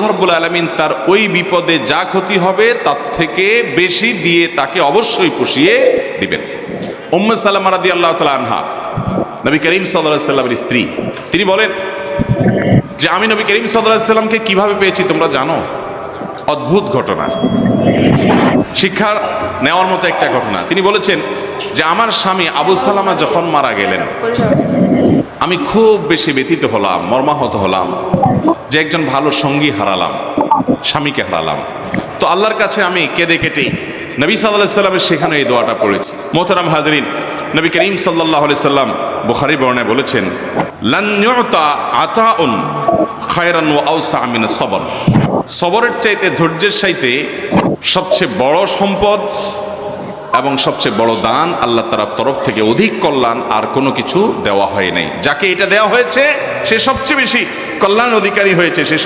আল্লাহ রাব্বুল আলামিন তার ওই বিপদে যা ক্ষতি হবে তার থেকে বেশি দিয়ে তাকে অবশ্যই পুষিয়ে দিবেন। উম্মে সালামা রাদিয়াল্লাহু তাআলা আনহা, নবী করিম সাল্লাল্লাহু আলাইহি সাল্লামের স্ত্রী, তিনি বলেন যে আমি নবী করিম সাল্লাল্লাহু আলাইহি সাল্লামকে কিভাবে পেয়েছি তোমরা জানো? অদ্ভুত ঘটনা, শিক্ষা নেওয়ার মতো একটা ঘটনা। তিনি বলেছেন যে আমার স্বামী আবু সালামা যখন মারা গেলেন, আমি খুব বেশি ব্যথিত হলাম, মর্মাহত হলাম যে একজন ভালো সঙ্গী হারালাম, স্বামীকে হারালাম। তো আল্লাহর কাছে আমি কেঁদে কেটে নবী সাল্লাল্লাহু আলাইহি সাল্লামের সেখানে এই দোয়াটা পড়েছি। মোহতারাম হাজরিন, নবী করিম সাল্লাল্লাহু আলাইহি সাল্লাম বুখারী বর্ণনায় বলেছেন, লান ইউতা আতাউন খায়রান ওয়া আওসা মিনাস সবর। সবরের চাইতে, ধৈর্যের চাইতে সবচেয়ে বড় সম্পদ এবং সবচেয়ে বড় দান আল্লাহ তাআলার তরফ থেকে অধিক কল্যাণ আর কোনো কিছু দেওয়া হয় নাই। যাকে এটা দেওয়া হয়েছে সে সবচেয়ে বেশি কল্যাণ অধিকারী হয়েছে, সে